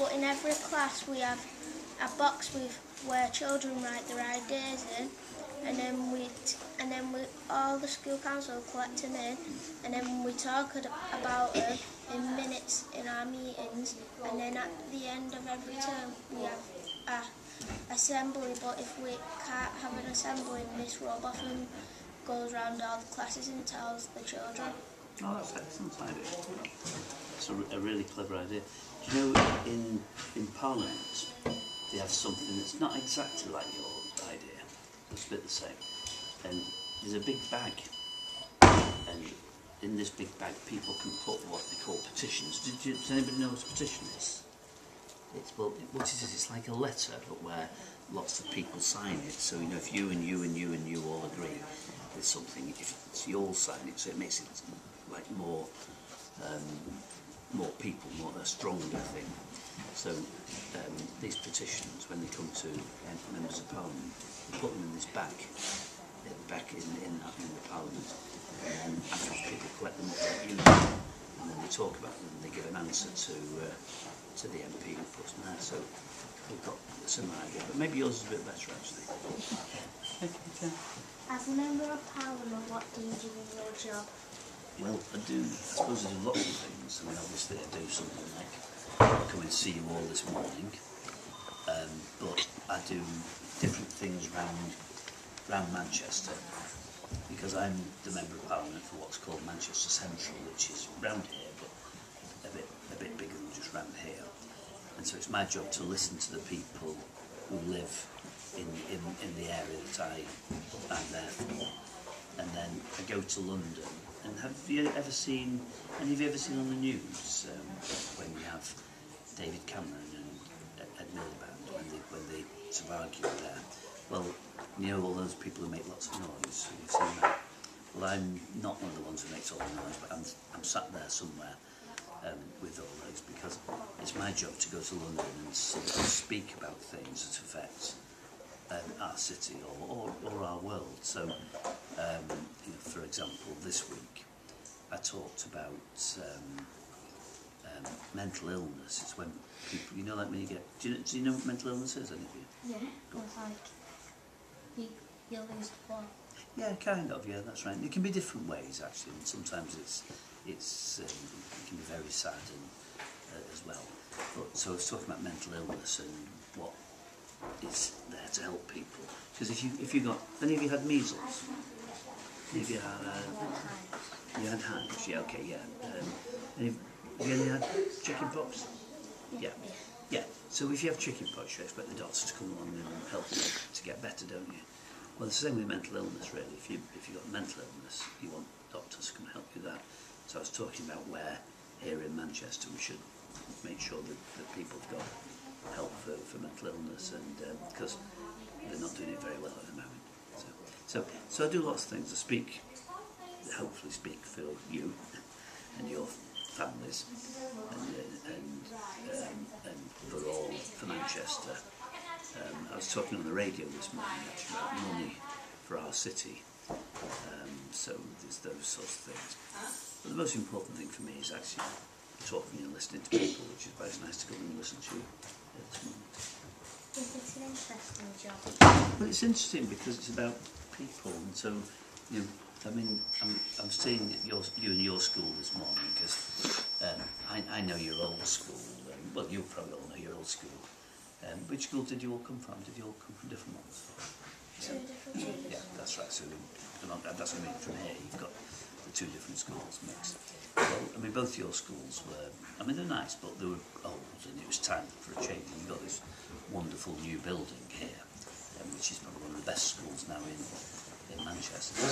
but in every class we have a box with where children write their ideas in, and then we all the school council collect them in, and then we talk about them in minutes in our meetings, and then at the end of every term we have a assembly. But if we can't have an assembly, Miss Robotham goes round all the classes and tells the children. Oh, that's an excellent idea. It's a really clever idea. Do you know, in Parliament, they have something that's not exactly like your idea, it's a bit the same. And there's a big bag, and in this big bag people can put what they call petitions. Does anybody know what a petition is? Well, what it is, it's like a letter, but where lots of people sign it. So, you know, if you and you and you and you all agree with something, if it's you all sign it, so it makes it like more people, more a stronger thing. So these petitions, when they come to members of Parliament, they put them in this bag, back in the Parliament, and after people collect them up at uni, and then they talk about them, and they give an answer to the MP who puts them there. So we've got a similar idea, but maybe yours is a bit better actually. Okay. As a member of Parliament, what do you do in your job? Well, I suppose I do lots of things. I mean, obviously I do something like come and see you all this morning, but I do different things round Manchester, because I'm the Member of Parliament for what's called Manchester Central, which is round here, but a bit bigger than just round here. And so it's my job to listen to the people who live in the area that I'm there for. And then I go to London. And have you ever seen on the news when you have David Cameron and Ed Miliband when they sort of argue there? Well, you know all those people who make lots of noise. Have you seen that? Well, I'm not one of the ones who makes all the noise, but I'm sat there somewhere with all those, because it's my job to go to London and sort of speak about things that affect our city or our world. So, you know, for example, this week I talked about mental illness. It's when people, you know, like when you get, do you know what mental illness is, any of you? Yeah, it's like you lose the plot. Yeah, kind of. Yeah, that's right. And it can be different ways actually. And sometimes it can be very sad and as well. But so I was talking about mental illness and what is there to help people. Because if you got, any of you had measles? Any of you had you had hives? Yeah, okay, yeah. Have you any had chicken pox? Yeah. Yeah. So if you have chicken pox, you expect the doctor to come along and help you to get better, don't you? Well, it's the same with mental illness, really. If you've got mental illness, you want doctors to come and help you with that. So I was talking about where here in Manchester we should make sure that people have got help for mental illness, and because they're not doing it very well at the moment. So I do lots of things. I hopefully speak for you and your families, and for Manchester. I was talking on the radio this morning actually about money for our city. So there's those sorts of things. But the most important thing for me is actually talking and listening to people, which is why it's nice to come and listen to you at this moment. Is it an interesting job? Well, it's interesting because it's about people, and so, you know, I mean, I'm seeing you and your school this morning because I know your old school. Well, you probably all know your old school. Which school did you all come from? Did you all come from different ones? Two different schools. Yeah, that's right. So that's what I mean. From here, you've got the two different schools mixed. Well, I mean, both your schools were, I mean, they're nice, but they were old, and it was time for a change. And you've got this wonderful new building here, which is probably one of the best schools now in Manchester.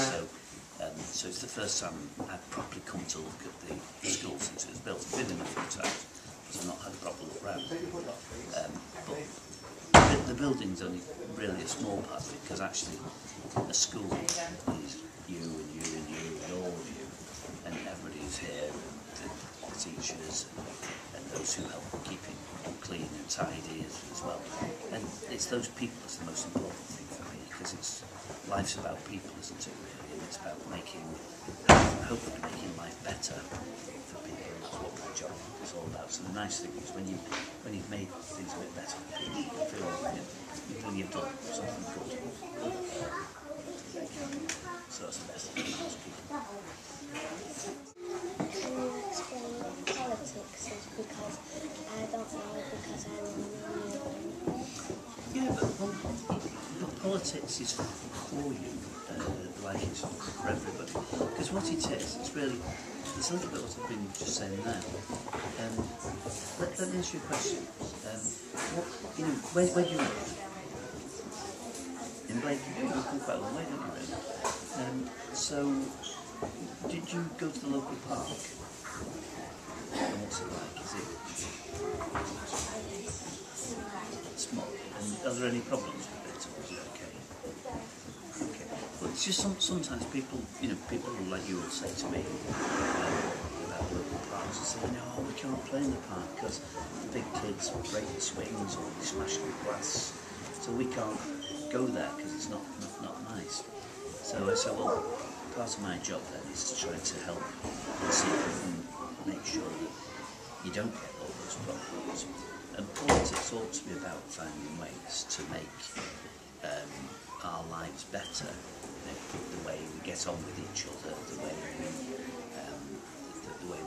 So it's the first time I've properly come to look at the school since it was built. I've been in a few times, but I've not had a proper look round. But the building's only really a small part of it, because actually a school is you and you and you and all of you, and everybody who's here, and the teachers and those who help keep it clean and tidy as well. And it's those people that's the most important thing for me. because life's about people, isn't it, really? And it's about hopefully making life better for people, and that's what my job is all about. So the nice thing is when you've made things a bit better for people, you can feel you've done something good. So that's the best thing about people. Can you explain what politics is? Because I don't know, because I'm new. Yeah, but politics is for you, like it's for everybody. Because what it is, it's a little bit what I've been just saying now. Let me ask you a question. Where do you live? In Blake, you come quite a long way, don't you, really? So, did you go to the local park? And what's it like? Is it small? And are there any problems with it, or is it okay? Okay. Well, it's just sometimes people like you will say to me about local parks, and say, no, we can't play in the park because the big kids break the swings or they smash the glass, so we can't go there because it's not nice. So I said, well, part of my job then is to try to help and see if we can make sure that you don't get all those problems. And politics ought to be about finding ways to make our lives better. The way we get on with each other, the way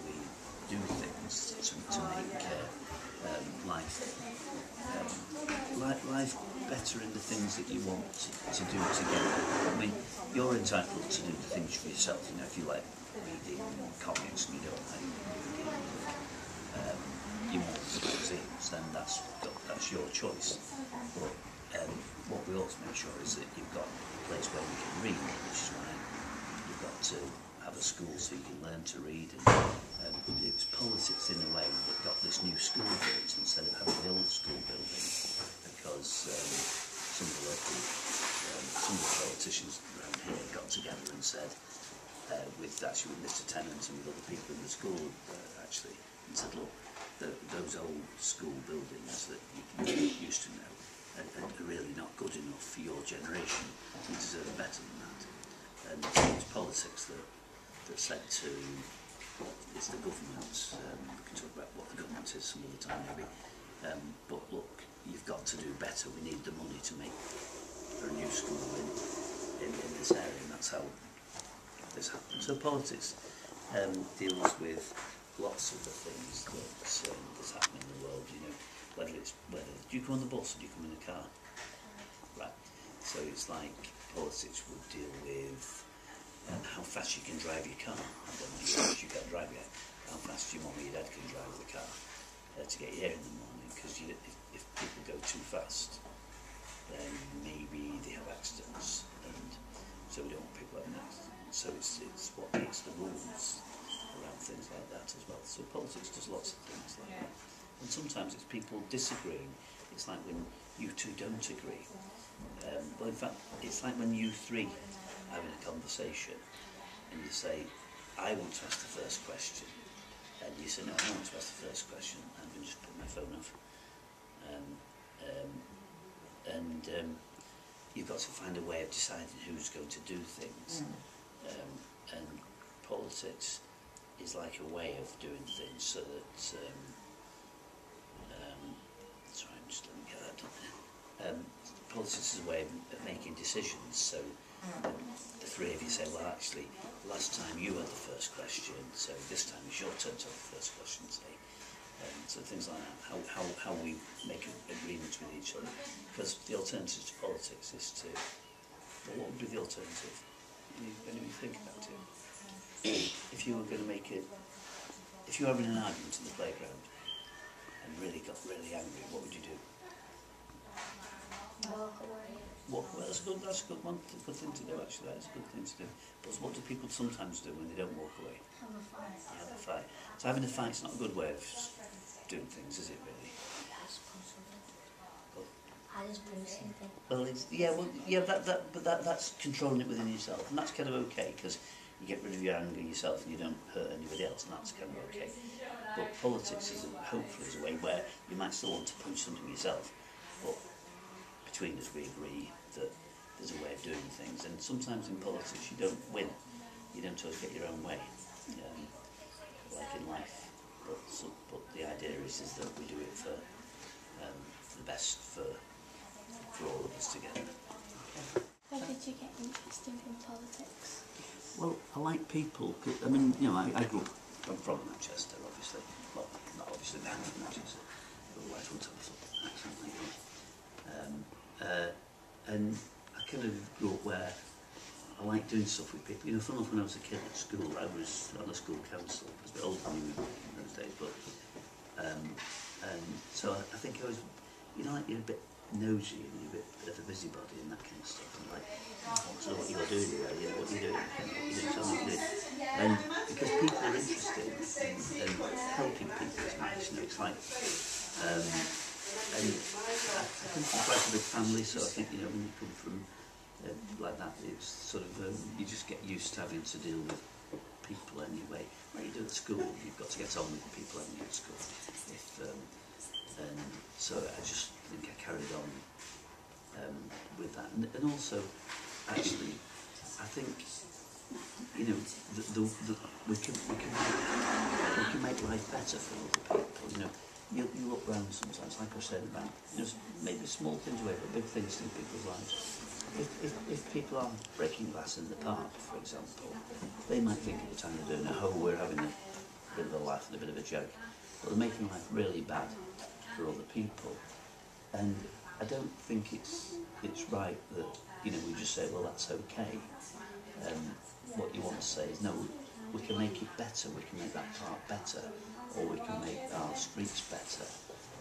we do things to make life better in the things that you want to do together. I mean, you're entitled to do the things for yourself. If you like reading comics and you don't like reading museums, then that's your choice. But what we ought to make sure is that you've got a place where you can read, which is why you've got to have a school so you can learn to read. And it was politics in a way that got this new school built instead of having the old school building, because some of the politicians around here got together and said, with Mr. Tennant and with other people in the school, and said, look, those old school buildings that you used to know are really not good enough for your generation. You deserve better than that. And it's politics that said to, it's the government, we can talk about what the government is some other time maybe, but look, you've got to do better. We need the money to make for a new school in this area, and that's how this happened. So politics deals with lots of the things that's happening in the world. Whether do you come on the bus or do you come in a car? Right. So it's like politics would deal with how fast you can drive your car. I don't know how fast you can't drive yet. How fast your mum or your dad can drive the car to get you here in the morning. Because if people go too fast, then maybe they have accidents, and so we don't want people having accidents. So it's what makes the rules around things like that as well. So politics does lots of things like that. And sometimes it's people disagreeing. It's like when you two don't agree. Well, in fact, it's like when you three are having a conversation and you say, I want to ask the first question. And you say, no, I want to ask the first question. I'm going to just put my phone off. You've got to find a way of deciding who's going to do things. And politics is like a way of doing things so that sorry, I'm just let me get that done. Politics is a way of making decisions. So the three of you say, well, actually, last time you had the first question, so this time it's your turn to have the first question. Say, so things like that. How we make agreements with each other. Because the alternative to politics is to. Well, what would be the alternative? Anybody think about it? If you were going to make it, if you were having an argument in the playground and really got really angry, what would you do? Walk away. Walk away. That's a good one. Good thing to do, actually. That's a good thing to do. But what do people sometimes do when they don't walk away? Have a fight. Have a fight. So having a fight's not a good way of doing things, is it really? I just do something. Well, that's controlling it within yourself, and that's kind of okay because you get rid of your anger yourself and you don't hurt anybody else, and that's kind of okay. But politics hopefully is a way where you might still want to punch something yourself, but between us we agree that there's a way of doing things, and sometimes in politics you don't win, you don't always get your own way, like in life. But the idea is that we do it for the best for all of us together. How did you get interested in politics? Well, I like people. I mean, you know, I grew up. I'm from Manchester, obviously. Well, not obviously now from Manchester. Otherwise, I wouldn't have an accent like that. And I kind of grew up where I like doing stuff with people. You know, funny enough, when I was a kid at school, I was on the school council. I was a bit older than you in those days, but and so I think I was, you know, like you're a bit nosy and you're a bit of a busybody and that kind of stuff. And like, so what you're doing here, you know, what you're doing, tell me what you're doing. And because people are interested in helping people is nice, you know, it's like, and I come from quite a big family, so I think, you know, when you come from like that, it's sort of, you just get used to having to deal with people anyway. Like you do at school, you've got to get on with people anyway at school. And so I just think I carried on with that. And also, actually, I think, you know, we can make life better for other people. You know, you look round sometimes, like I said about, just maybe small things away, but big things in people's lives. If people are breaking glass in the park, for example, they might think at the time they're doing we're having a bit of a laugh and a bit of a joke, but they're making life really bad for other people. And I don't think it's right that, you know, we just say, well, that's okay. What you want to say is, no, we can make it better, we can make that park better, or we can make our streets better,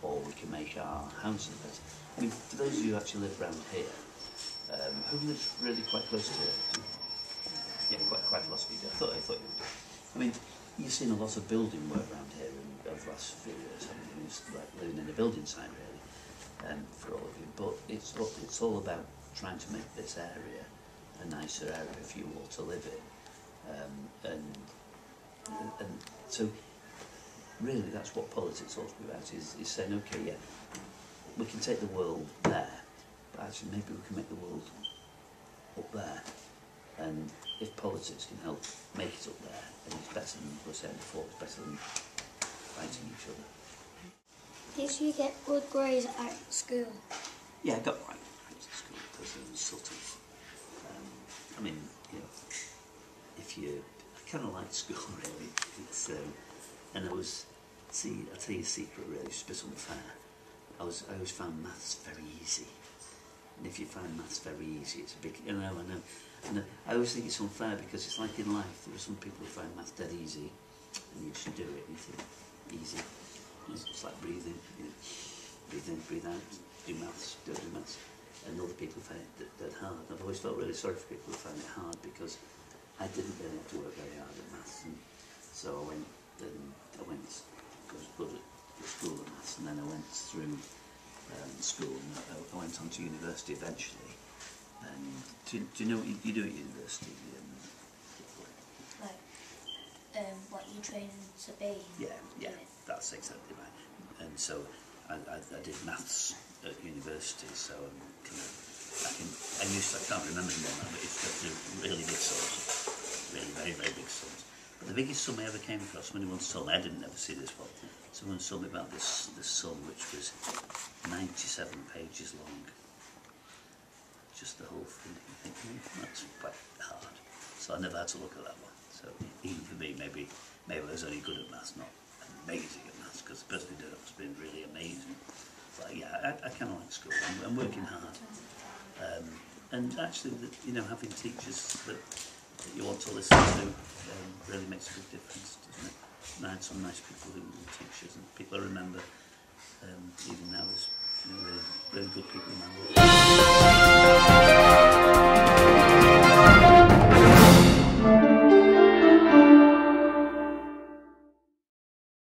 or we can make our houses better. I mean, for those of you who actually live around here, who lives really quite close to it? Yeah, quite a lot of you do. I thought you would do. I mean, you've seen a lot of building work around here over the last few years. I mean, it's like living in the building site, really, for all of you. But it's all about trying to make this area a nicer area for you all to live in. And so, really, that's what politics ought to be about, is saying, okay, yeah, we can take the world there, but actually maybe we can make the world up there. And if politics can help make it up there, then it's better than we were saying before, it's better than fighting each other. Did you get good grades at school? Yeah, I got quite good grades at school because it was sort of, I mean, you know, I kind of liked school really. It's, and I was, I'll tell you a secret really, it's a bit unfair. I always found maths very easy. And if you find maths very easy, it's a big, I know. And I always think it's unfair because it's like in life, there are some people who find maths dead easy, and you just do it, and you think, easy. It's like breathing, you know, breathe in, breathe out, do maths, don't do maths. And other people find it dead hard. I've always felt really sorry for people who find it hard because I didn't really have to work very hard at maths. And so I went because I was good at school at maths, and then I went through school, and I went on to university eventually. And do you know what you do at university? Like, what you training to be? Yeah, that's exactly right. And so I did maths at university, so I can't remember them all now, but it's got to really big sums, really very, very big sums. But the biggest sum I ever came across, when anyone told me, I didn't ever see this one, someone told me about this sum which was 97 pages long. Just the whole thing. You think, that's quite hard. So I never had to look at that one. So even for me, maybe I was only good at maths, not amazing at maths, because the person who did it has been really amazing. But yeah, I kind of like school. I'm working hard. And actually, you know, having teachers that you want to listen to really makes a big difference, doesn't it? And I had some nice people who were teachers, and people I remember even now as, you know, really, really good people in my work.